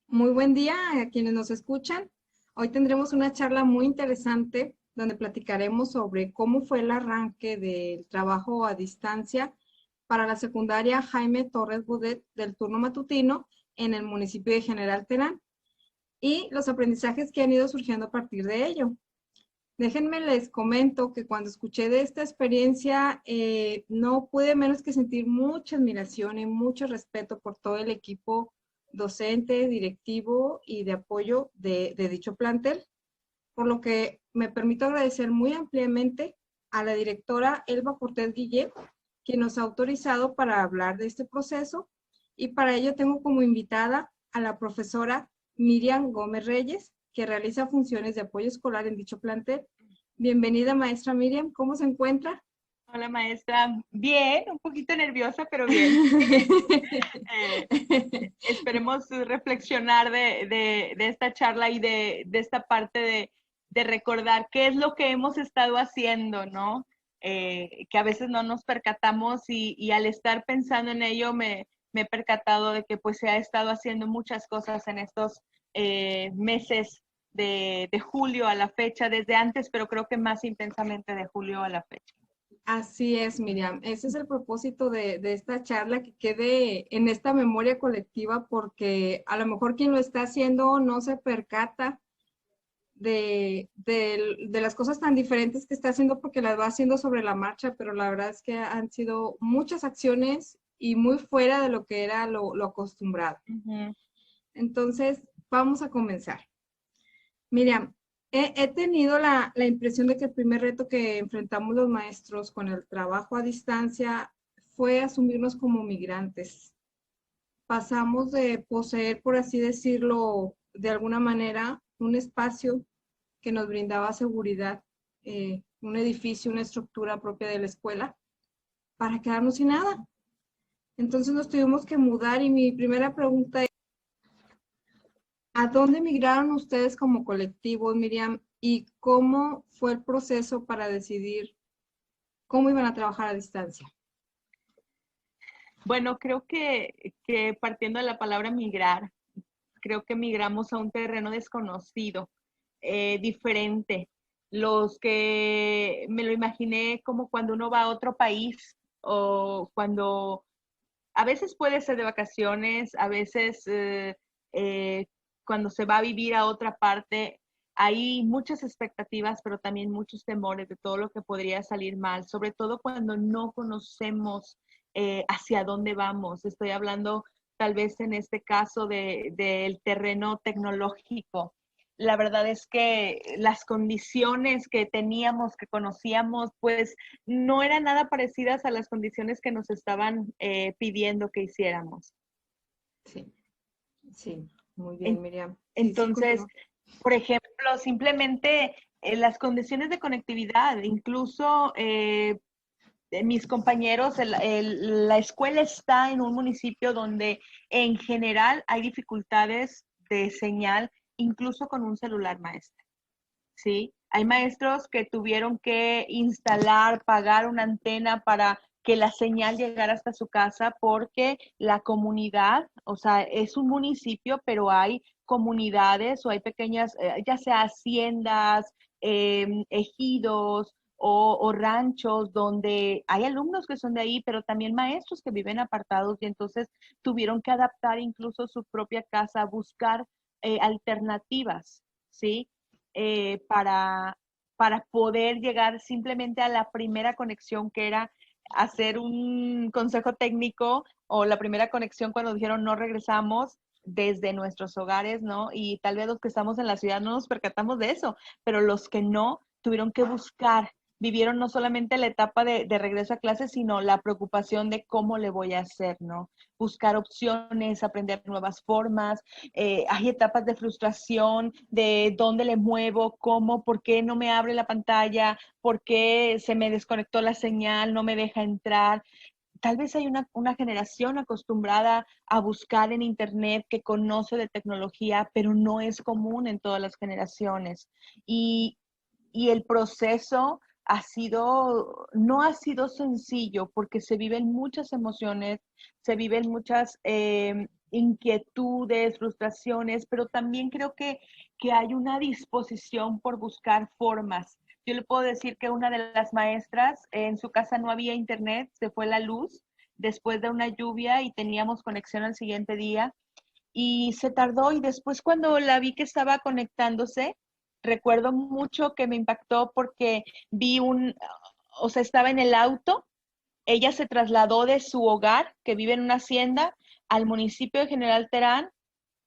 Muy buen día a quienes nos escuchan. Hoy tendremos una charla muy interesante donde platicaremos sobre cómo fue el arranque del trabajo a distancia para la secundaria Jaime Torres Bodet del turno matutino en el municipio de General Terán y los aprendizajes que han ido surgiendo a partir de ello. Déjenme les comento que cuando escuché de esta experiencia no pude menos que sentir mucha admiración y mucho respeto por todo el equipo docente, directivo y de apoyo de dicho plantel, por lo que me permito agradecer muy ampliamente a la directora Elba Cortés Guillén, quien nos ha autorizado para hablar de este proceso, y para ello tengo como invitada a la profesora Miriam Gómez Reyes, que realiza funciones de apoyo escolar en dicho plantel. Bienvenida, maestra Miriam, ¿cómo se encuentra? Hola maestra, bien, un poquito nerviosa, pero bien. Eh, Esperemos reflexionar de esta charla y de esta parte de recordar qué es lo que hemos estado haciendo, ¿no? Que a veces no nos percatamos y al estar pensando en ello me he percatado de que pues se ha estado haciendo muchas cosas en estos meses de julio a la fecha, desde antes, pero creo que más intensamente de julio a la fecha. Así es, Miriam. Ese es el propósito de esta charla, que quede en esta memoria colectiva, porque a lo mejor quien lo está haciendo no se percata de las cosas tan diferentes que está haciendo porque las va haciendo sobre la marcha, pero la verdad es que han sido muchas acciones y muy fuera de lo que era lo acostumbrado. Ujú. Entonces, vamos a comenzar. Miriam, he tenido la impresión de que el primer reto que enfrentamos los maestros con el trabajo a distancia fue asumirnos como migrantes. Pasamos de poseer, por así decirlo, de alguna manera, un espacio que nos brindaba seguridad, un edificio, una estructura propia de la escuela, para quedarnos sin nada. Entonces nos tuvimos que mudar, y mi primera pregunta es, ¿a dónde migraron ustedes como colectivo, Miriam? ¿Y cómo fue el proceso para decidir cómo iban a trabajar a distancia? Bueno, creo que partiendo de la palabra migrar, creo que migramos a un terreno desconocido, diferente. Los que me lo imaginé como cuando uno va a otro país o cuando a veces puede ser de vacaciones, a veces eh, cuando se va a vivir a otra parte, hay muchas expectativas, pero también muchos temores de todo lo que podría salir mal, sobre todo cuando no conocemos hacia dónde vamos. Estoy hablando tal vez en este caso del terreno tecnológico. La verdad es que las condiciones que teníamos, que conocíamos, pues no eran nada parecidas a las condiciones que nos estaban pidiendo que hiciéramos. Sí, sí, muy bien, En, Miriam. Sí, sí, entonces, continúa. por ejemplo, simplemente las condiciones de conectividad, incluso mis compañeros, la escuela está en un municipio donde en general hay dificultades de señal, incluso con un celular maestro. ¿Sí? Hay maestros que tuvieron que instalar, pagar una antena para que la señal llegara hasta su casa porque la comunidad, o sea, es un municipio, pero hay comunidades o hay pequeñas, ya sea haciendas, ejidos o ranchos donde hay alumnos que son de ahí, pero también maestros que viven apartados y entonces tuvieron que adaptar incluso su propia casa, buscar alternativas, ¿sí? eh, para, para poder llegar simplemente a la primera conexión que era hacer un consejo técnico o la primera conexión cuando dijeron no regresamos desde nuestros hogares, ¿no? Y tal vez los que estamos en la ciudad no nos percatamos de eso, pero los que no tuvieron que buscar, vivieron no solamente la etapa de regreso a clases, sino la preocupación de cómo le voy a hacer, ¿no? Buscar opciones, aprender nuevas formas, hay etapas de frustración, de dónde le muevo, cómo, por qué no me abre la pantalla, por qué se me desconectó la señal, no me deja entrar. Tal vez hay una generación acostumbrada a buscar en Internet que conoce de tecnología, pero no es común en todas las generaciones. Y, y el proceso no ha sido sencillo porque se viven muchas emociones, se viven muchas inquietudes, frustraciones, pero también creo que hay una disposición por buscar formas. Yo le puedo decir que una de las maestras, en su casa no había internet, se fue la luz después de una lluvia y teníamos conexión al siguiente día y se tardó y después cuando la vi que estaba conectándose, recuerdo mucho que me impactó porque vi o sea, estaba en el auto, ella se trasladó de su hogar, que vive en una hacienda, al municipio de General Terán,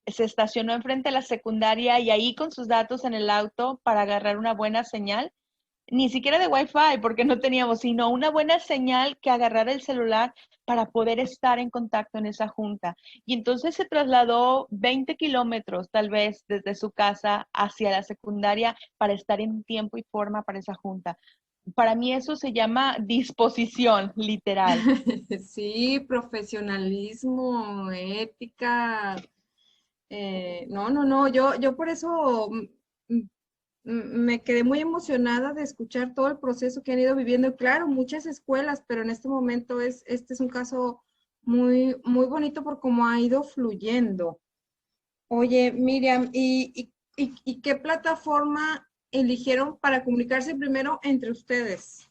se estacionó enfrente de la secundaria y ahí con sus datos en el auto para agarrar una buena señal, ni siquiera de Wi-Fi, porque no teníamos, sino una buena señal que agarrara el celular para poder estar en contacto en esa junta. Y entonces se trasladó 20 kilómetros, tal vez, desde su casa hacia la secundaria para estar en tiempo y forma para esa junta. Para mí eso se llama disposición, literal. Sí, profesionalismo, ética. No, no, no, yo por eso me quedé muy emocionada de escuchar todo el proceso que han ido viviendo. Claro, muchas escuelas, pero en este momento este es un caso muy, muy bonito por cómo ha ido fluyendo. Oye, Miriam, ¿y qué plataforma eligieron para comunicarse primero entre ustedes?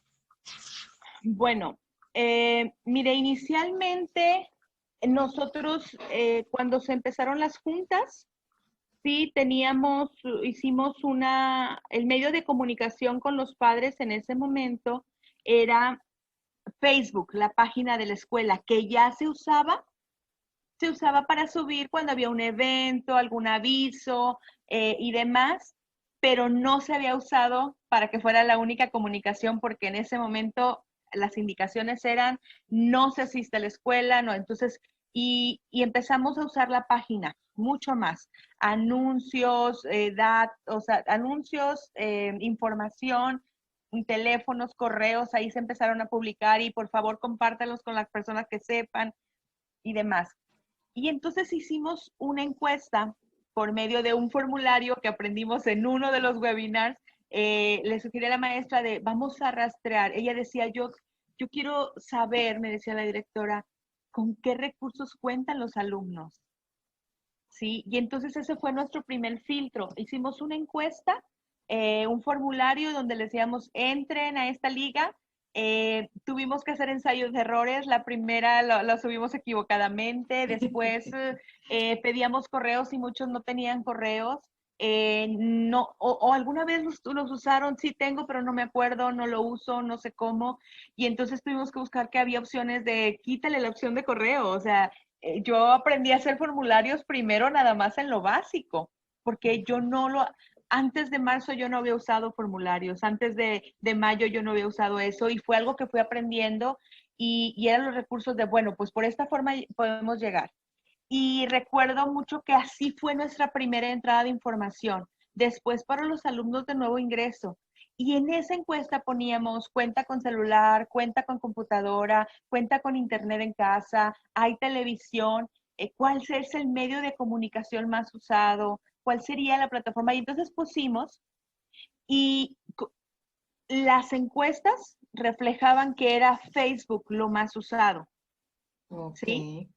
Bueno, mire, inicialmente nosotros cuando se empezaron las juntas, sí hicimos el medio de comunicación con los padres en ese momento era Facebook, la página de la escuela, que ya se usaba para subir cuando había un evento, algún aviso y demás, pero no se había usado para que fuera la única comunicación porque en ese momento las indicaciones eran no se asiste a la escuela, no, entonces, y empezamos a usar la página mucho más. Anuncios, o sea, anuncios, información, teléfonos, correos, ahí se empezaron a publicar y por favor compártalos con las personas que sepan y demás. Y entonces hicimos una encuesta por medio de un formulario que aprendimos en uno de los webinars. Le sugerí a la maestra de vamos a rastrear. Ella decía, yo quiero saber, me decía la directora, con qué recursos cuentan los alumnos. ¿Sí? Y entonces ese fue nuestro primer filtro. Hicimos una encuesta, un formulario donde les decíamos, entren a esta liga. Tuvimos que hacer ensayos de errores. La primera lo subimos equivocadamente. Después pedíamos correos y muchos no tenían correos. No, o alguna vez los usaron, sí tengo, pero no me acuerdo, no lo uso, no sé cómo. Y entonces tuvimos que buscar que había opciones de quítale la opción de correo. O sea, yo aprendí a hacer formularios primero nada más en lo básico, porque antes de marzo yo no había usado formularios, antes de mayo yo no había usado eso y fue algo que fui aprendiendo y eran los recursos de, bueno, pues por esta forma podemos llegar. Y recuerdo mucho que así fue nuestra primera entrada de información. Después para los alumnos de nuevo ingreso. Y en esa encuesta poníamos cuenta con celular, cuenta con computadora, cuenta con internet en casa, hay televisión, cuál es el medio de comunicación más usado, cuál sería la plataforma. Y entonces pusimos y las encuestas reflejaban que era Facebook lo más usado, Ok. ¿sí?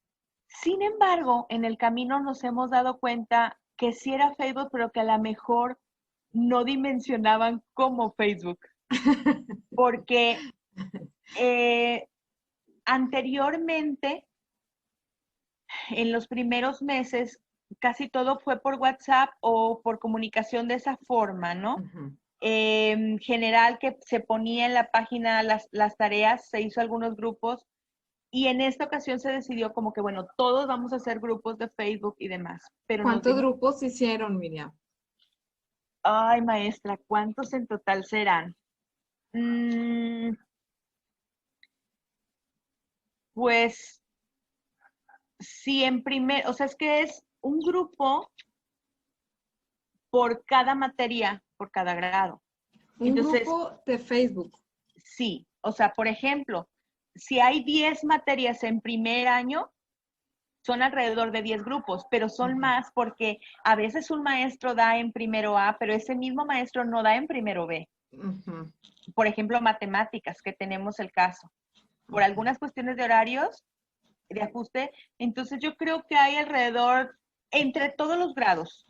Sin embargo, en el camino nos hemos dado cuenta que sí era Facebook, pero que a lo mejor no dimensionaban como Facebook, porque eh, anteriormente, en los primeros meses, casi todo fue por WhatsApp o por comunicación de esa forma, ¿no? Ujú. En general que se ponía en la página las tareas, se hizo algunos grupos y en esta ocasión se decidió como que, bueno, todos vamos a hacer grupos de Facebook y demás, pero nos ¿Cuántos dimos, grupos hicieron, Miriam? ay maestra, ¿cuántos en total serán? Pues sí, o sea, es que es un grupo por cada materia, por cada grado. Un Entonces, grupo de Facebook. sí, o sea, por ejemplo, si hay 10 materias en primer año, son alrededor de 10 grupos, pero son Ujú, más porque a veces un maestro da en primero A, pero ese mismo maestro no da en primero B. ujú, Por ejemplo, matemáticas, que tenemos el caso. Por ujú. algunas cuestiones de horarios, de ajuste. Entonces yo creo que hay alrededor, entre todos los grados,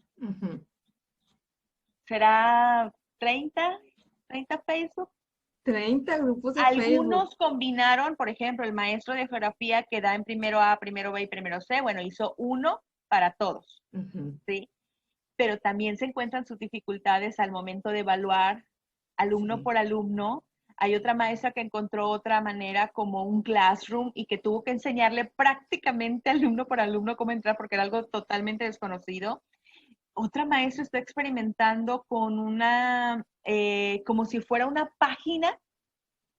será 30 Facebook. 30 grupos de Facebook. Algunos combinaron, por ejemplo, el maestro de geografía que da en primero A, primero B y primero C, bueno, hizo uno para todos, ¿sí? Pero también se encuentran sus dificultades al momento de evaluar alumno por alumno. Hay otra maestra que encontró otra manera como un classroom y que tuvo que enseñarle prácticamente alumno por alumno cómo entrar porque era algo totalmente desconocido. Otra maestra está experimentando con una, como si fuera una página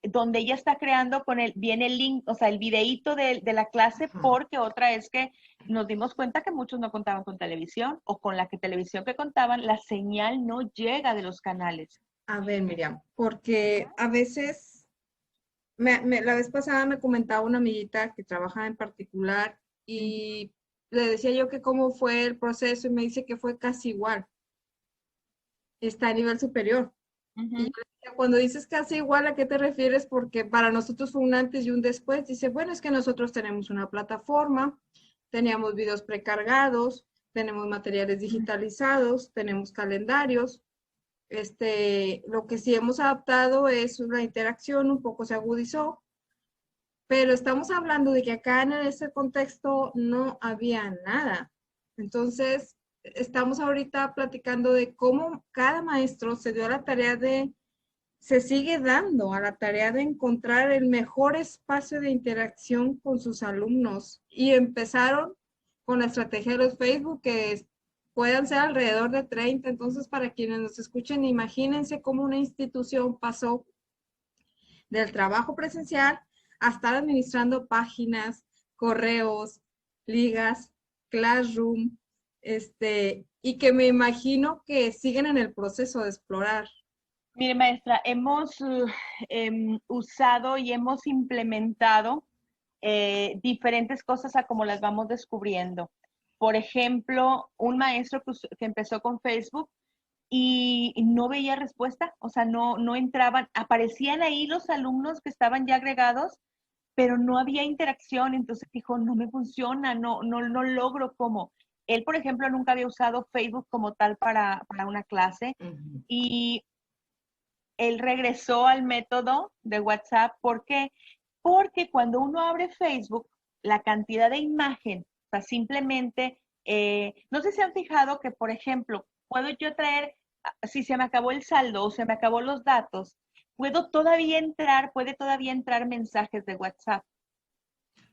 donde ella está creando viene el link, o sea, el videíto de la clase, porque otra es que nos dimos cuenta que muchos no contaban con televisión o con la televisión que contaban, la señal no llega de los canales. A ver, Miriam, porque a veces, la vez pasada me comentaba una amiguita que trabaja en particular y le decía yo que cómo fue el proceso y me dice que fue casi igual. Está a nivel superior. Y yo le decía, cuando dices casi igual, ¿a qué te refieres? Porque para nosotros fue un antes y un después. Dice, bueno, es que nosotros tenemos una plataforma, teníamos videos precargados, tenemos materiales digitalizados, tenemos calendarios. Lo que sí hemos adaptado es una interacción, un poco se agudizó, pero estamos hablando de que acá en ese contexto no había nada. Entonces, estamos ahorita platicando de cómo cada maestro se dio a la tarea se sigue dando a la tarea de encontrar el mejor espacio de interacción con sus alumnos y empezaron con la estrategia de los Facebook que puedan ser alrededor de 30. Entonces, para quienes nos escuchen, imagínense cómo una institución pasó del trabajo presencial a estar administrando páginas, correos, ligas, Classroom, y que me imagino que siguen en el proceso de explorar. Mire, maestra, hemos usado y hemos implementado diferentes cosas a como las vamos descubriendo. Por ejemplo, un maestro que empezó con Facebook y no veía respuesta, o sea, no entraban, aparecían ahí los alumnos que estaban ya agregados, pero no había interacción, entonces dijo, no me funciona, no logro cómo. Él, por ejemplo, nunca había usado Facebook como tal para una clase y él regresó al método de WhatsApp. ¿Por qué? Porque cuando uno abre Facebook, la cantidad de imagen, o sea, simplemente, no sé si han fijado que, por ejemplo, puedo yo traer, si se me acabó el saldo o se me acabó los datos, puede todavía entrar mensajes de WhatsApp,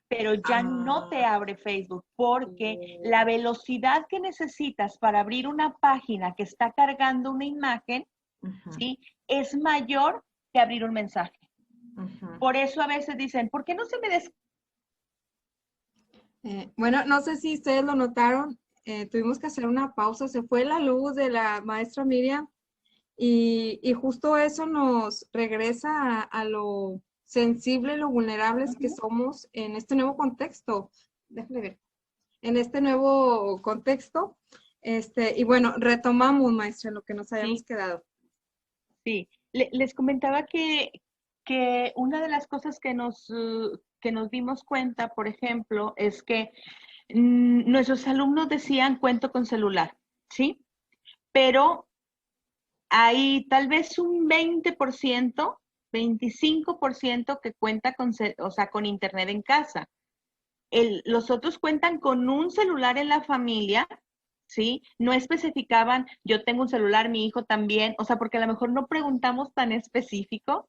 pero ya no te abre Facebook porque la velocidad que necesitas para abrir una página que está cargando una imagen, ¿sí?, es mayor que abrir un mensaje. Por eso a veces dicen, ¿por qué no se me bueno, no sé si ustedes lo notaron, tuvimos que hacer una pausa, se fue la luz de la maestra Miriam y justo eso nos regresa a lo sensible, lo vulnerables que somos en este nuevo contexto. Déjame ver. En este nuevo contexto. Y bueno, retomamos, maestra, lo que nos habíamos quedado. Sí, les comentaba que una de las cosas que nos dimos cuenta, por ejemplo, es que nuestros alumnos decían cuento con celular, ¿sí? Pero hay tal vez un 20%, 25% que cuenta con internet en casa. Los otros cuentan con un celular en la familia, ¿sí? No especificaban, yo tengo un celular, mi hijo también, o sea, porque a lo mejor no preguntamos tan específico.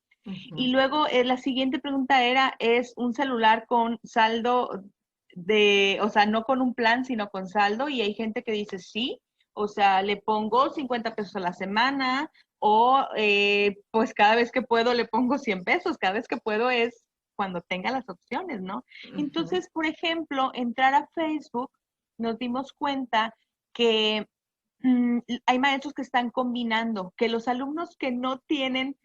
Y luego la siguiente pregunta ¿es un celular con saldo o sea, no con un plan, sino con saldo? Y hay gente que dice sí, o sea, le pongo 50 pesos a la semana o pues cada vez que puedo le pongo 100 pesos, cada vez que puedo es cuando tenga las opciones, ¿no? Entonces, por ejemplo, entrar a Facebook, nos dimos cuenta que hay maestros que están combinando, que los alumnos que no tienen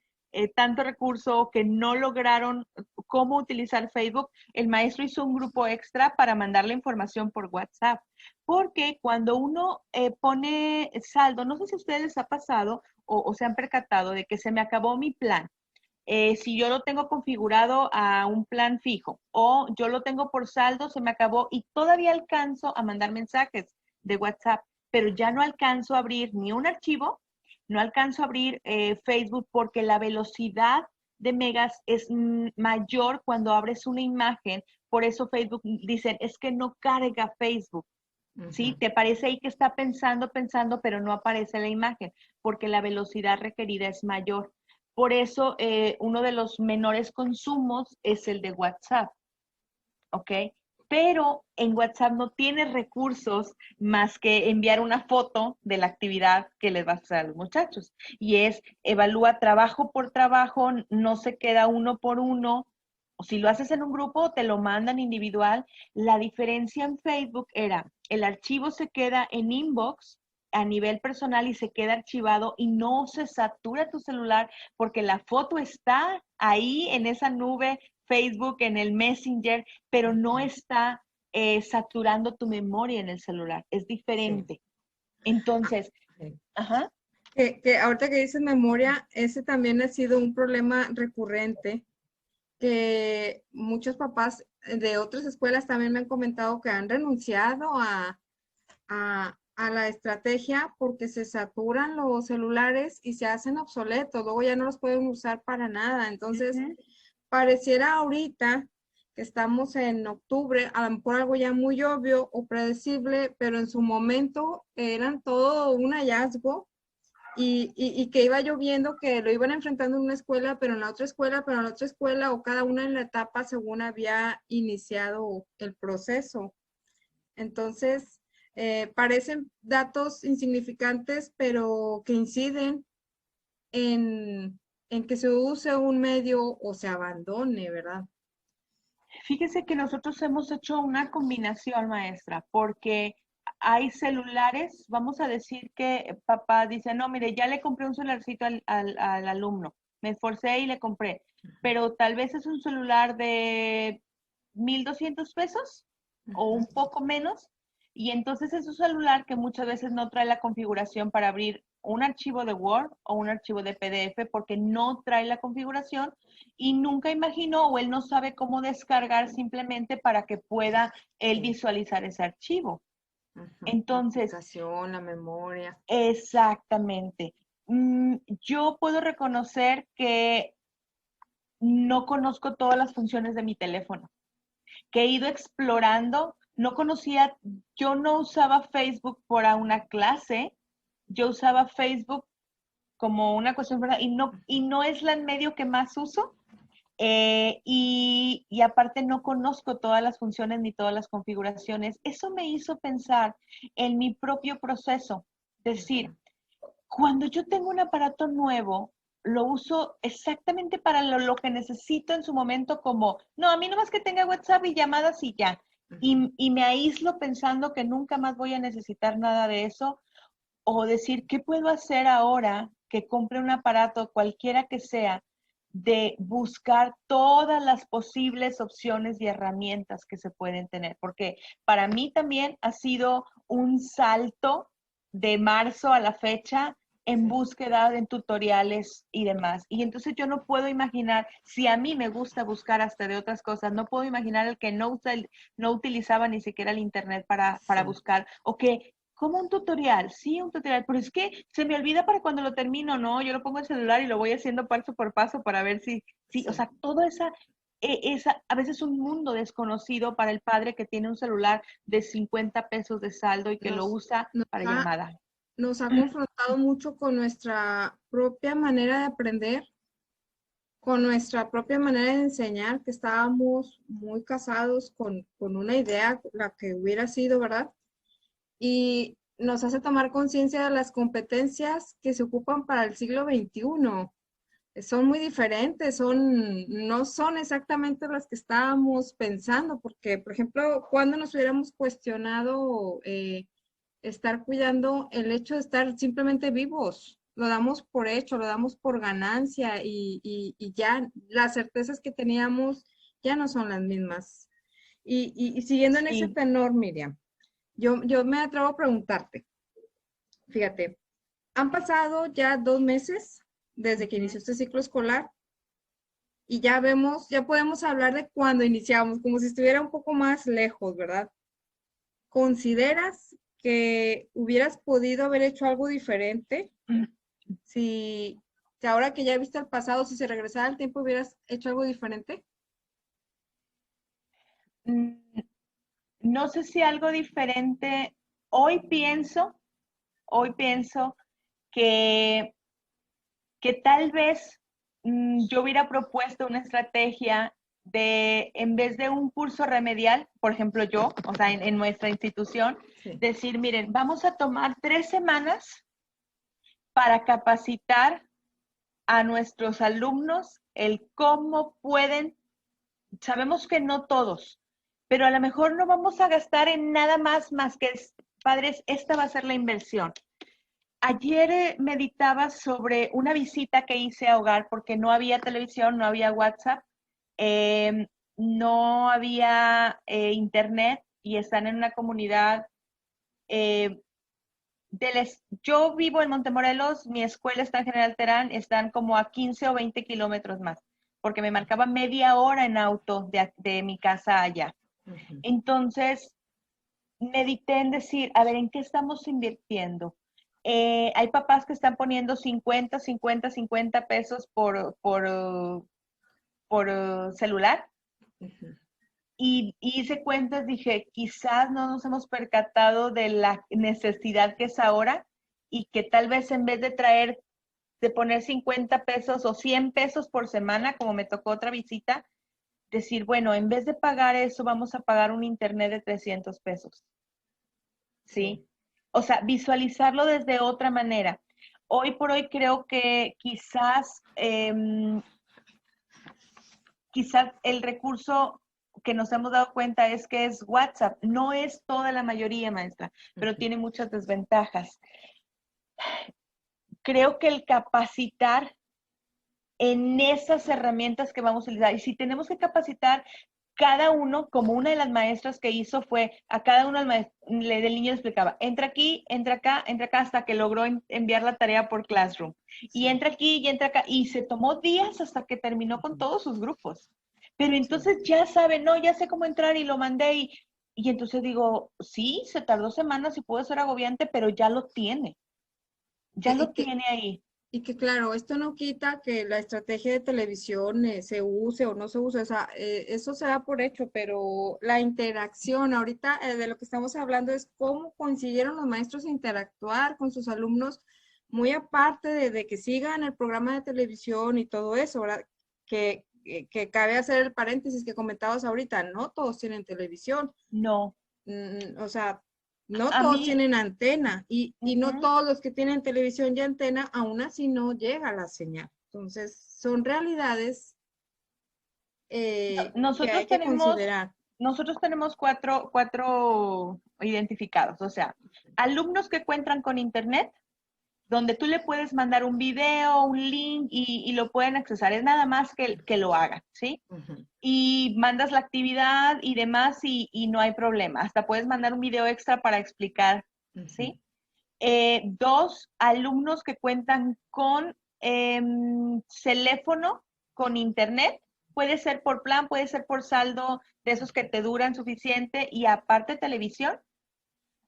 tanto recurso, que no lograron cómo utilizar Facebook, el maestro hizo un grupo extra para mandar la información por WhatsApp. Porque cuando uno pone saldo, no sé si a ustedes les ha pasado o se han percatado de que se me acabó mi plan. si yo lo tengo configurado a un plan fijo o yo lo tengo por saldo, se me acabó y todavía alcanzo a mandar mensajes de WhatsApp, pero ya no alcanzo a abrir ni un archivo, no alcanzo a abrir Facebook porque la velocidad de megas es mayor cuando abres una imagen. Por eso Facebook dicen, es que no carga Facebook. ¿Sí? Te parece ahí que está pensando, pero no aparece la imagen, porque la velocidad requerida es mayor. Por eso, uno de los menores consumos es el de WhatsApp, ¿ok? Pero en WhatsApp no tienes recursos más que enviar una foto de la actividad que les vas a hacer a los muchachos. Y es, evalúa trabajo por trabajo, no se queda uno por uno. O si lo haces en un grupo, te lo mandan individual. La diferencia en Facebook era, el archivo se queda en inbox a nivel personal y se queda archivado y no se satura tu celular porque la foto está ahí en esa nube Facebook, en el Messenger, pero no está saturando tu memoria en el celular. Es diferente. Sí. Entonces, Sí. ajá. Que ahorita que dices memoria, ese también ha sido un problema recurrente que muchos papás de otras escuelas también me han comentado que han renunciado a la estrategia porque se saturan los celulares y se hacen obsoletos, luego ya no los pueden usar para nada. Entonces, pareciera ahorita que estamos en octubre, a lo mejor algo ya muy obvio o predecible, pero en su momento eran todo un hallazgo y que iba lloviendo, que lo iban enfrentando en una escuela, pero en la otra escuela, pero en la otra escuela, o cada una en la etapa según había iniciado el proceso. Entonces, parecen datos insignificantes, pero que inciden en que se use un medio o se abandone, ¿verdad? Fíjese que nosotros hemos hecho una combinación, maestra, porque hay celulares, vamos a decir que papá dice, no, mire, ya le compré un celularcito al alumno, me esforcé y le compré, pero tal vez es un celular de 1,200 pesos o un poco menos, y entonces es un celular que muchas veces no trae la configuración para abrir un archivo de Word o un archivo de PDF porque no trae la configuración y nunca imaginó o él no sabe cómo descargar simplemente para que pueda él visualizar ese archivo. Entonces, la memoria. exactamente. Yo puedo reconocer que no conozco todas las funciones de mi teléfono, que he ido explorando. No conocía, yo no usaba Facebook para una clase, yo usaba Facebook como una cuestión, ¿verdad? Y no es el medio que más uso. Y aparte no conozco todas las funciones ni todas las configuraciones. Eso me hizo pensar en mi propio proceso. Decir, cuando yo tengo un aparato nuevo, lo uso exactamente para lo que necesito en su momento como, no, a mí nomás que tenga WhatsApp y llamadas y ya. Y me aíslo pensando que nunca más voy a necesitar nada de eso. O decir, ¿qué puedo hacer ahora que compre un aparato, cualquiera que sea, de buscar todas las posibles opciones y herramientas que se pueden tener? Porque para mí también ha sido un salto de marzo a la fecha en búsqueda en tutoriales y demás. Y entonces yo no puedo imaginar, si a mí me gusta buscar hasta de otras cosas, no puedo imaginar el que no utilizaba ni siquiera el internet para buscar, o que como un tutorial, sí, un tutorial, pero es que se me olvida para cuando lo termino, ¿no? Yo lo pongo en el celular y lo voy haciendo paso por paso para ver si, o sea, toda esa, a veces un mundo desconocido para el padre que tiene un celular de 50 pesos de saldo y que lo usa Nos para ha, llamada. nos ha confrontado mucho con nuestra propia manera de aprender, con nuestra propia manera de enseñar, que estábamos muy casados con una idea, la que hubiera sido, ¿verdad? Y nos hace tomar conciencia de las competencias que se ocupan para el siglo XXI. Son muy diferentes, no son exactamente las que estábamos pensando, porque, por ejemplo, cuando nos hubiéramos cuestionado estar cuidando el hecho de estar simplemente vivos, lo damos por hecho, lo damos por ganancia y ya las certezas que teníamos ya no son las mismas. Y siguiendo en ese Sí. tenor, Miriam, yo me atrevo a preguntarte, fíjate, han pasado ya 2 meses desde que inició este ciclo escolar y ya vemos, ya podemos hablar de cuando iniciamos, como si estuviera un poco más lejos, ¿verdad? ¿Consideras que hubieras podido haber hecho algo diferente? Si, si ahora que ya viste el pasado, si se regresara al tiempo, hubieras hecho algo diferente. Mm, No sé si algo diferente. Hoy pienso, hoy pienso que, que tal vez yo hubiera propuesto una estrategia de, en vez de un curso remedial, por ejemplo yo, o sea, en nuestra institución, Sí. decir, miren, vamos a tomar 3 semanas para capacitar a nuestros alumnos el cómo pueden, sabemos que no todos, pero a lo mejor no vamos a gastar en nada más que, padres, esta va a ser la inversión. Ayer meditaba sobre una visita que hice a hogar porque no había televisión, no había WhatsApp, eh, no había internet y están en una comunidad eh, yo vivo en Montemorelos, mi escuela está en General Terán, están como a 15 o 20 kilómetros más, porque me marcaba media hora en auto de mi casa allá. Ujú. Entonces, medité en decir, a ver, ¿en qué estamos invirtiendo? Hay papás que están poniendo 50 pesos por celular Ujú. y hice cuentas, dije, quizás no nos hemos percatado de la necesidad que es ahora y que tal vez en vez de poner 50 pesos o 100 pesos por semana, como me tocó otra visita, decir, bueno, en vez de pagar eso, vamos a pagar un internet de 300 pesos. Sí. ¿Sí? O sea, visualizarlo desde otra manera. Hoy por hoy creo que quizás el recurso que nos hemos dado cuenta es que es WhatsApp. No es toda la mayoría, maestra, pero Ujú. tiene muchas desventajas. Creo que el capacitar en esas herramientas que vamos a utilizar, y si tenemos que capacitar cada uno, como una de las maestras que hizo fue a cada uno del niño le explicaba, entra aquí, entra acá, hasta que logró enviar la tarea por Classroom. Y Sí. entra aquí y entra acá. Y se tomó días hasta que terminó con Ujú. todos sus grupos. Pero Sí. entonces ya sabe, no, ya sé cómo entrar y lo mandé. Y entonces digo, sí, se tardó semanas y puede ser agobiante, pero ya lo tiene. Ya Y lo que, tiene ahí. y que claro, esto no quita que la estrategia de televisión se use o no se use, o sea, eso se da por hecho, pero la interacción, ahorita de lo que estamos hablando es cómo consiguieron los maestros interactuar con sus alumnos, muy aparte de que sigan el programa de televisión y todo eso, ¿verdad? Que cabe hacer el paréntesis que comentabas ahorita, no todos tienen televisión. No. O sea, no A todos mí, tienen antena y no ujú. todos los que tienen televisión y antena, aún así no llega la señal. Entonces, son realidades que hay Nosotros que tenemos, considerar. nosotros tenemos cuatro identificados, o sea, alumnos que cuentan con internet, donde tú le puedes mandar un video, un link y lo pueden accesar. Es nada más que lo hagan, ¿sí? Ujú. Y mandas la actividad y demás y no hay problema. Hasta puedes mandar un video extra para explicar, Ujú. ¿sí? Dos, alumnos que cuentan con teléfono, con internet. Puede ser por plan, puede ser por saldo de esos que te duran suficiente y aparte televisión.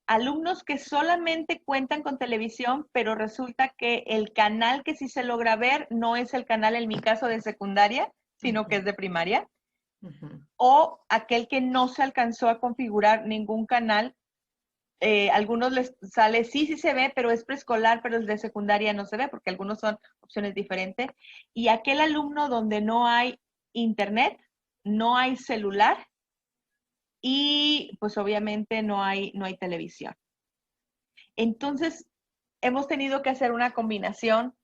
Alumnos que solamente cuentan con televisión, pero resulta que el canal que sí se logra ver no es el canal, en mi caso, de secundaria, sino que Ujú. es de primaria. Ujú. O aquel que no se alcanzó a configurar ningún canal, algunos les sale, sí se ve, pero es preescolar, pero el de secundaria no se ve, porque algunos son opciones diferentes. Y aquel alumno donde no hay internet, no hay celular y pues obviamente no hay televisión. Entonces, hemos tenido que hacer una combinación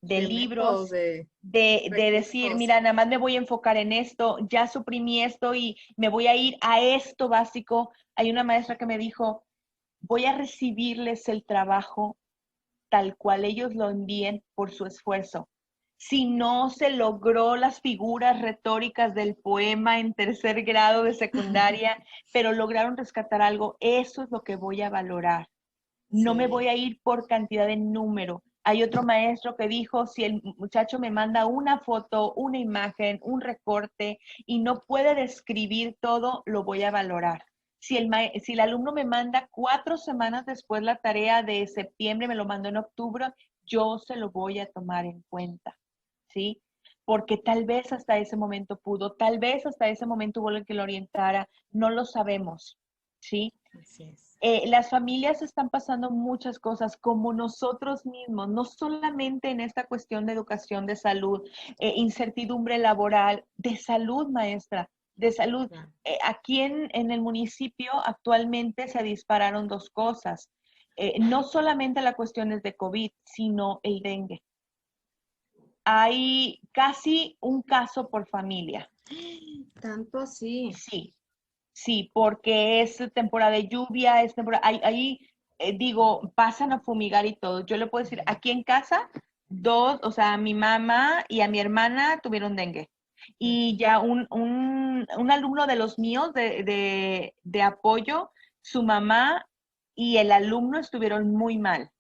de De métodos, libros, de de decir, recursos. mira, nada más me voy a enfocar en esto, ya suprimí esto y me voy a ir a esto básico. Hay una maestra que me dijo, voy a recibirles el trabajo tal cual ellos lo envíen por su esfuerzo. Si no se logró las figuras retóricas del poema en tercer grado de secundaria, pero lograron rescatar algo, eso es lo que voy a valorar. No me Sí. voy a ir por cantidad de número. Hay otro maestro que dijo, si el muchacho me manda una foto, una imagen, un recorte y no puede describir todo, lo voy a valorar. Si el alumno me manda 4 semanas después la tarea de septiembre, me lo mandó en octubre, yo se lo voy a tomar en cuenta, ¿sí? Porque tal vez hasta ese momento pudo, tal vez hasta ese momento hubo el que lo orientara, no lo sabemos, ¿sí? Así es. Las familias están pasando muchas cosas como nosotros mismos, no solamente en esta cuestión de educación, de salud, incertidumbre laboral, de salud, maestra, de salud. Claro. Aquí en el municipio actualmente se dispararon dos cosas. No solamente la cuestión es de COVID, sino el dengue. Hay casi un caso por familia. Tanto así. Sí, sí, porque es temporada de lluvia, es temporada, ahí digo, pasan a fumigar y todo. Yo le puedo decir, aquí en casa, dos, o sea, mi mamá y a mi hermana tuvieron dengue. Y ya un alumno de los míos de apoyo, su mamá y el alumno estuvieron muy mal,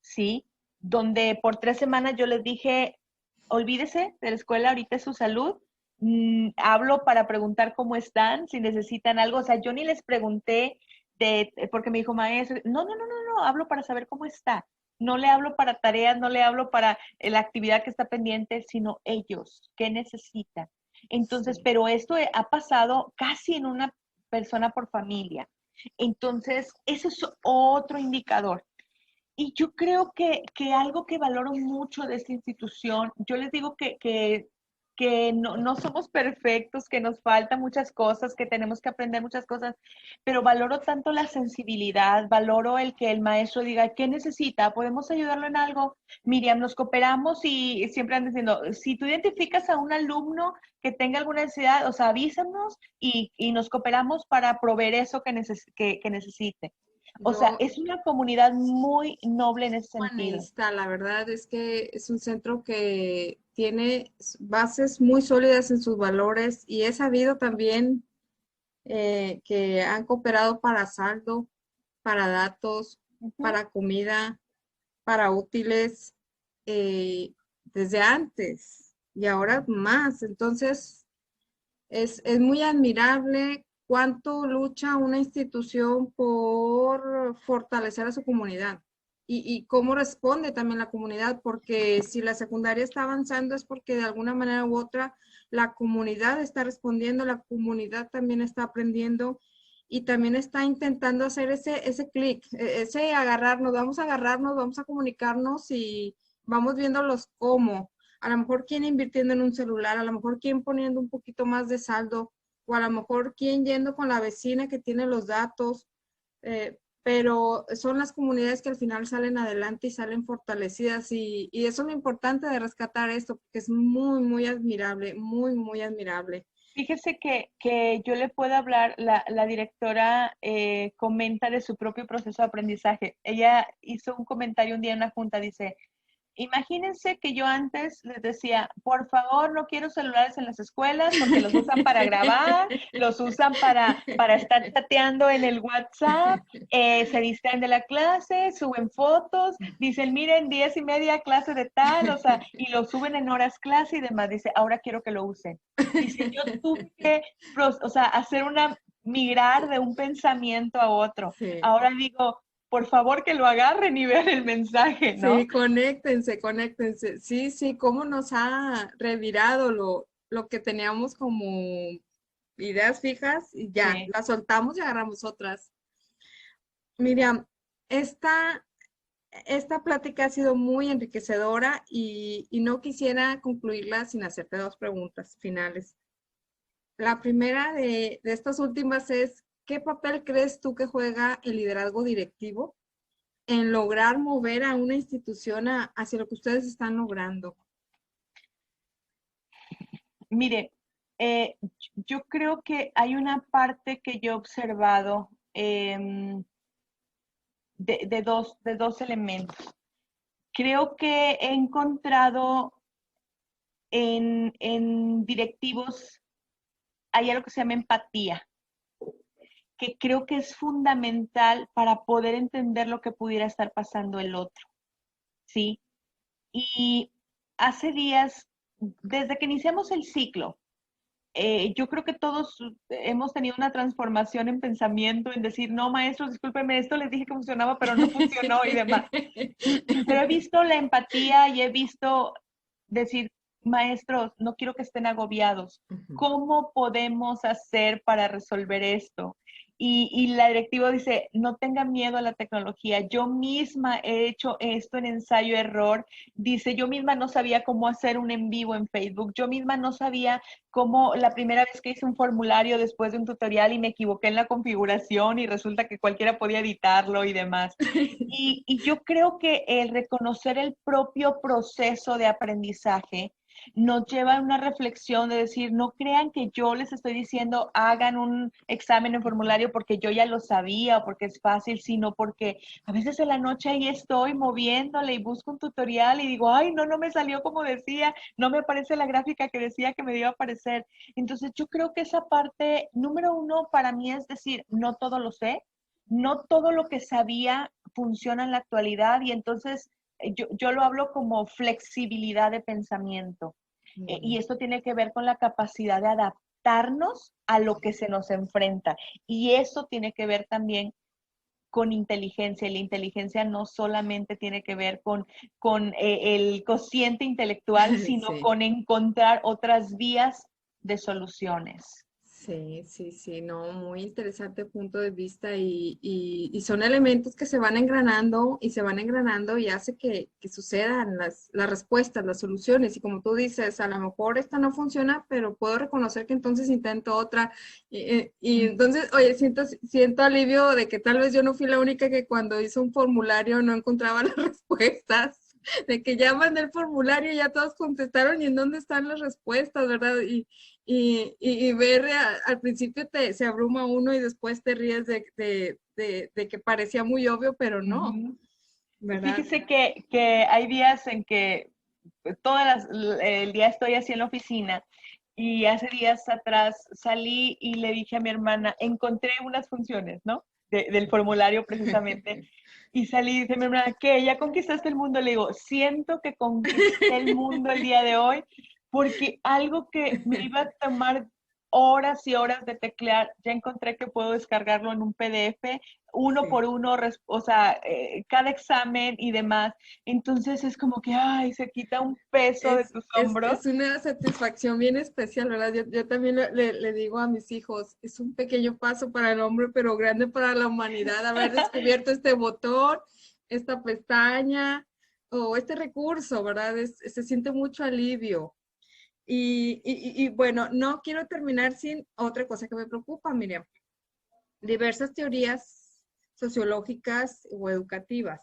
¿sí? Donde por 3 semanas yo les dije, olvídese de la escuela, ahorita es su salud. Hablo para preguntar cómo están, si necesitan algo. O sea, yo ni les pregunté porque me dijo maestro, no, hablo para saber cómo está. No le hablo para tareas, no le hablo para la actividad que está pendiente, sino ellos, qué necesitan. Entonces, Sí. pero esto ha pasado casi en una persona por familia. Entonces, eso es otro indicador. Y yo creo que algo que valoro mucho de esta institución, yo les digo que no somos perfectos, que nos faltan muchas cosas, que tenemos que aprender muchas cosas, pero valoro tanto la sensibilidad, valoro el que el maestro diga, ¿qué necesita? ¿Podemos ayudarlo en algo? Miriam, nos cooperamos y siempre andan diciendo, si tú identificas a un alumno que tenga alguna necesidad, o sea, avísanos y nos cooperamos para proveer eso que necesite. O sea, Yo, es una comunidad muy noble en ese sentido. humanista, la verdad es que es un centro que tiene bases muy sólidas en sus valores y he sabido también que han cooperado para saldo, para datos, Ujú. para comida, para útiles, eh, desde antes y ahora más. Entonces, es muy admirable cuánto lucha una institución por fortalecer a su comunidad y cómo responde también la comunidad, porque si la secundaria está avanzando es porque de alguna manera u otra la comunidad está respondiendo, la comunidad también está aprendiendo y también está intentando hacer ese clic, ese agarrarnos, vamos a comunicarnos y vamos viendo los cómo. A lo mejor quién invirtiendo en un celular, a lo mejor quién poniendo un poquito más de saldo, o a lo mejor quién yendo con la vecina que tiene los datos, pero son las comunidades que al final salen adelante y salen fortalecidas y eso es lo importante de rescatar esto, porque es muy, muy admirable, muy, muy admirable. Fíjese que yo le puedo hablar, la directora comenta de su propio proceso de aprendizaje. Ella hizo un comentario un día en una junta, dice, imagínense que yo antes les decía, por favor, no quiero celulares en las escuelas porque los usan para grabar, los usan para estar chateando en el WhatsApp, se distraen de la clase, suben fotos, dicen, miren, 10:30 clase de tal, o sea, y lo suben en horas clase y demás. Dice, ahora quiero que lo usen. Dice, yo tuve que, o sea, migrar de un pensamiento a otro. Sí. Ahora digo, por favor que lo agarren y vean el mensaje, Sí, ¿no? conéctense, conéctense. Sí, sí, cómo nos ha revirado lo que teníamos como ideas fijas y ya, Sí. las soltamos y agarramos otras. Miriam, esta, esta plática ha sido muy enriquecedora y no quisiera concluirla sin hacerte dos preguntas finales. La primera de estas últimas es, ¿qué papel crees tú que juega el liderazgo directivo en lograr mover a una institución hacia lo que ustedes están logrando? Mire, yo creo que hay una parte que yo he observado de dos elementos. Creo que he encontrado en directivos, hay algo que se llama empatía, que creo que es fundamental para poder entender lo que pudiera estar pasando el otro. ¿sí? Y hace días, desde que iniciamos el ciclo, yo creo que todos hemos tenido una transformación en pensamiento, en decir, no, maestros, discúlpenme, esto les dije que funcionaba, pero no funcionó y demás. Pero he visto la empatía y he visto decir, maestros, no quiero que estén agobiados. Ujú. ¿Cómo podemos hacer para resolver esto? Y la directiva dice, no tengan miedo a la tecnología. Yo misma he hecho esto en ensayo-error. Dice, yo misma no sabía cómo hacer un en vivo en Facebook. Yo misma no sabía cómo la primera vez que hice un formulario después de un tutorial y me equivoqué en la configuración y resulta que cualquiera podía editarlo y demás. Y yo creo que el reconocer el propio proceso de aprendizaje nos lleva a una reflexión de decir, no crean que yo les estoy diciendo hagan un examen en formulario porque yo ya lo sabía o porque es fácil, sino porque a veces en la noche ahí estoy moviéndole y busco un tutorial y digo, ay, no, no me salió como decía, no me aparece la gráfica que decía que me iba a aparecer. Entonces yo creo que esa parte, número uno, para mí es decir, no todo lo sé, no todo lo que sabía funciona en la actualidad y entonces yo lo hablo como flexibilidad de pensamiento. Y esto tiene que ver con la capacidad de adaptarnos a lo que se nos enfrenta. Y eso tiene que ver también con inteligencia. Y la inteligencia no solamente tiene que ver con el cociente intelectual, sino Sí. con encontrar otras vías de soluciones. Sí, sí, sí, no, muy interesante punto de vista y son elementos que se van engranando y se van engranando y hace que sucedan las respuestas, las soluciones. Y como tú dices, a lo mejor esta no funciona, pero puedo reconocer que entonces intento otra. Y entonces, oye, siento alivio de que tal vez yo no fui la única que cuando hizo un formulario no encontraba las respuestas. De que ya mandé el formulario, ya todos contestaron y en dónde están las respuestas, ¿verdad? Y ver al principio se abruma uno y después te ríes de que parecía muy obvio, pero no, Ujú. ¿verdad? Fíjese que hay días en que el día estoy así en la oficina y hace días atrás salí y le dije a mi hermana, encontré unas funciones, ¿no? Del formulario precisamente. Y salí y dice mi hermana, ¿qué? ¿Ya conquistaste el mundo? Le digo, siento que conquisté el mundo el día de hoy porque algo que me iba a tomar horas y horas de teclear, ya encontré que puedo descargarlo en un PDF, uno Sí. por uno, o sea, cada examen y demás. Entonces es como que, ay, se quita un peso de tus hombros. Es una satisfacción bien especial, ¿verdad? Yo también le digo a mis hijos, es un pequeño paso para el hombre, pero grande para la humanidad, haber descubierto este botón, esta pestaña o este recurso, ¿verdad? Se siente mucho alivio. Bueno, no quiero terminar sin otra cosa que me preocupa, Miriam. Diversas teorías sociológicas o educativas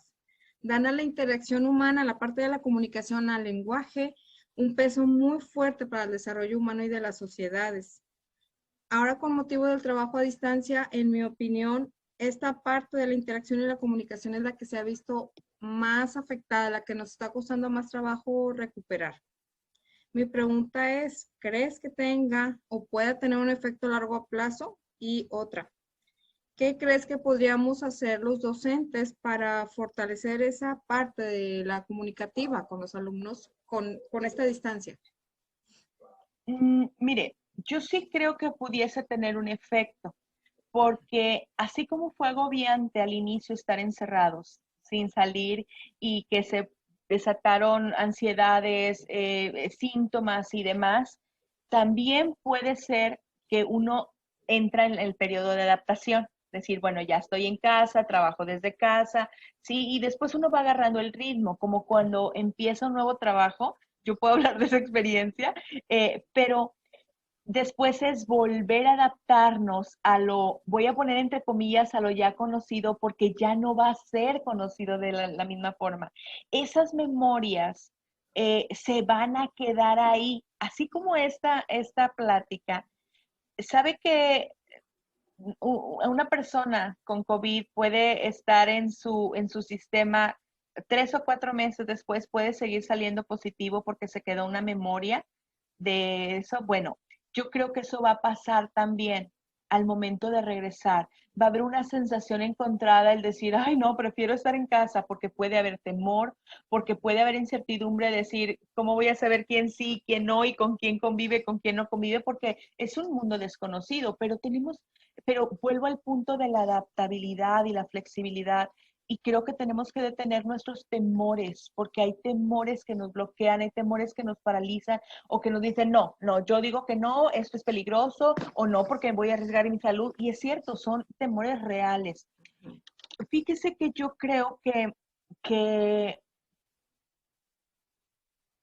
dan a la interacción humana, a la parte de la comunicación, al lenguaje, un peso muy fuerte para el desarrollo humano y de las sociedades. Ahora, con motivo del trabajo a distancia, en mi opinión, esta parte de la interacción y la comunicación es la que se ha visto más afectada, la que nos está costando más trabajo recuperar. Mi pregunta es, ¿crees que tenga o pueda tener un efecto a largo plazo? Y otra, ¿qué crees que podríamos hacer los docentes para fortalecer esa parte de la comunicativa con los alumnos con esta distancia? Mire, yo sí creo que pudiese tener un efecto, porque así como fue agobiante al inicio estar encerrados sin salir y que se desataron ansiedades, síntomas y demás, también puede ser que uno entra en el periodo de adaptación. Decir, bueno, ya estoy en casa, trabajo desde casa, sí, y después uno va agarrando el ritmo, como cuando empieza un nuevo trabajo, yo puedo hablar de esa experiencia, pero después es volver a adaptarnos a lo, voy a poner entre comillas, a lo ya conocido, porque ya no va a ser conocido de la misma forma. Esas memorias se van a quedar ahí, así como esta plática. ¿Sabe que una persona con COVID puede estar en su sistema 3 o 4 meses después, puede seguir saliendo positivo porque se quedó una memoria de eso? Bueno, yo creo que eso va a pasar también. al momento de regresar. Va a haber una sensación encontrada, el decir, ay, no, prefiero estar en casa, porque puede haber temor, porque puede haber incertidumbre, decir, ¿cómo voy a saber quién sí, quién no, y con quién convive, con quién no convive? Porque es un mundo desconocido, pero vuelvo al punto de la adaptabilidad y la flexibilidad. Y creo que tenemos que detener nuestros temores, porque hay temores que nos bloquean, hay temores que nos paralizan o que nos dicen, no, no, yo digo que no, esto es peligroso o no porque voy a arriesgar mi salud. Y es cierto, son temores reales. Fíjese que yo creo que,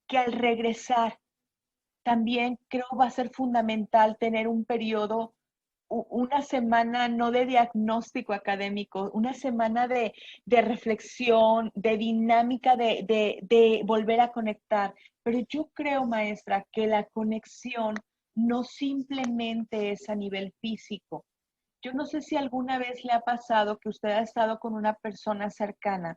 que al regresar también creo va a ser fundamental tener un periodo, una semana no de diagnóstico académico, una semana de reflexión, de dinámica, de volver a conectar. Pero yo creo, maestra, que la conexión no simplemente es a nivel físico. Yo no sé si alguna vez le ha pasado que usted ha estado con una persona cercana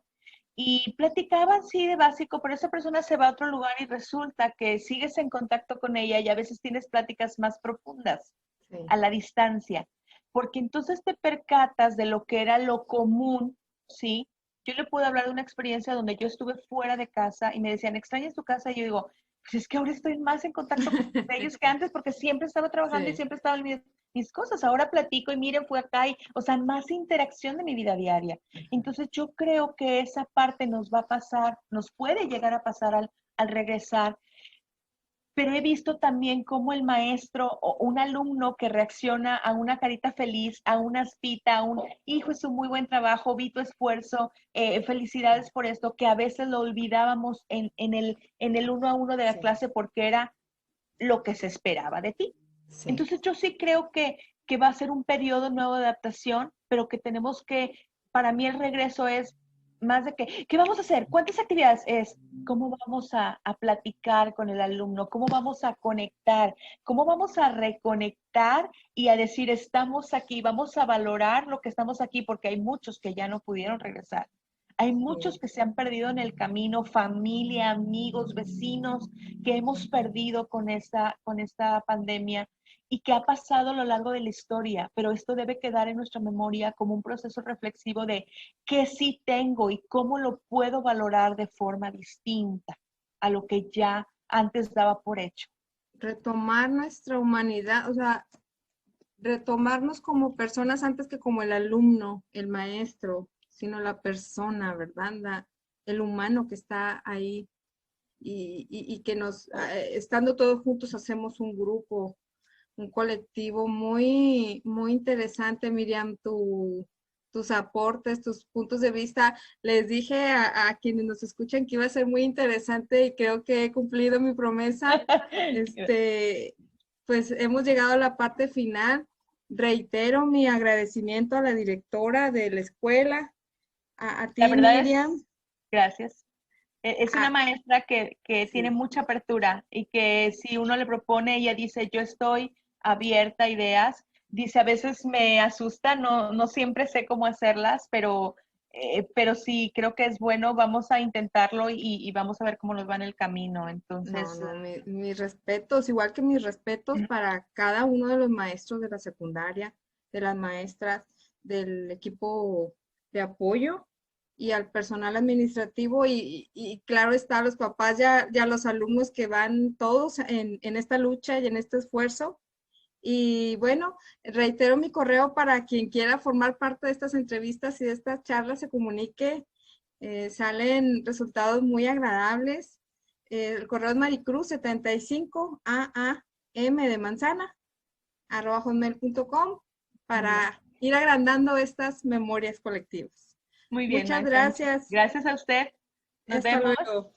y platicaban, sí, de básico, pero esa persona se va a otro lugar y resulta que sigues en contacto con ella y a veces tienes pláticas más profundas Sí. a la distancia, porque entonces te percatas de lo que era lo común, ¿sí? Yo le puedo hablar de una experiencia donde yo estuve fuera de casa y me decían, ¿extrañas tu casa? Y yo digo, pues es que ahora estoy más en contacto con ellos que antes porque siempre estaba trabajando y Sí. siempre estaba en mis cosas. Ahora platico y miren, fue acá y, o sea, más interacción de mi vida diaria. Entonces yo creo que esa parte nos va a pasar, nos puede llegar a pasar al regresar, pero he visto también cómo el maestro o un alumno que reacciona a una carita feliz, a una aspita, a un hijo, es un muy buen trabajo, vi tu esfuerzo, felicidades por esto, que a veces lo olvidábamos en el uno a uno de la Sí. clase porque era lo que se esperaba de ti. Sí. Entonces yo sí creo que va a ser un periodo nuevo de adaptación, pero que tenemos que, para mí el regreso es más de que, ¿qué vamos a hacer? ¿Cuántas actividades es? ¿Cómo vamos a platicar con el alumno? ¿Cómo vamos a conectar? ¿Cómo vamos a reconectar y a decir, estamos aquí, vamos a valorar lo que estamos aquí? Porque hay muchos que ya no pudieron regresar. Hay muchos Sí. que se han perdido en el camino, familia, amigos, vecinos, que hemos perdido con esta pandemia y que ha pasado a lo largo de la historia, pero esto debe quedar en nuestra memoria como un proceso reflexivo de qué sí tengo y cómo lo puedo valorar de forma distinta a lo que ya antes daba por hecho. Retomar nuestra humanidad, o sea, retomarnos como personas antes que como el alumno, el maestro, sino la persona, ¿verdad? El humano que está ahí y que estando todos juntos hacemos un grupo, un colectivo muy, muy interesante, Miriam, tus aportes, tus puntos de vista. Les dije a quienes nos escuchan que iba a ser muy interesante y creo que he cumplido mi promesa. Este, pues hemos llegado a la parte final. Reitero mi agradecimiento a la directora de la escuela, a La ti, verdad Miriam. es, gracias. Es una a- maestra que tiene sí. mucha apertura y que si uno le propone, ella dice, yo estoy abierta a ideas. Dice, a veces me asusta, no, no siempre sé cómo hacerlas, pero sí creo que es bueno, vamos a intentarlo y vamos a ver cómo nos va en el camino. No, Entonces, no, mis respetos, igual que mis respetos para cada uno de los maestros de la secundaria, de las maestras, del equipo de apoyo y al personal administrativo y claro está, los papás ya los alumnos que van todos en esta lucha y en este esfuerzo. Y bueno, reitero mi correo para quien quiera formar parte de estas entrevistas y de estas charlas se comunique. Salen resultados muy agradables. El correo es maricruz75aam de manzana @hotmail.com bien. para ir agrandando estas memorias colectivas. Muy bien, Muchas maestra. gracias. Gracias a usted. Nos Hasta vemos. luego.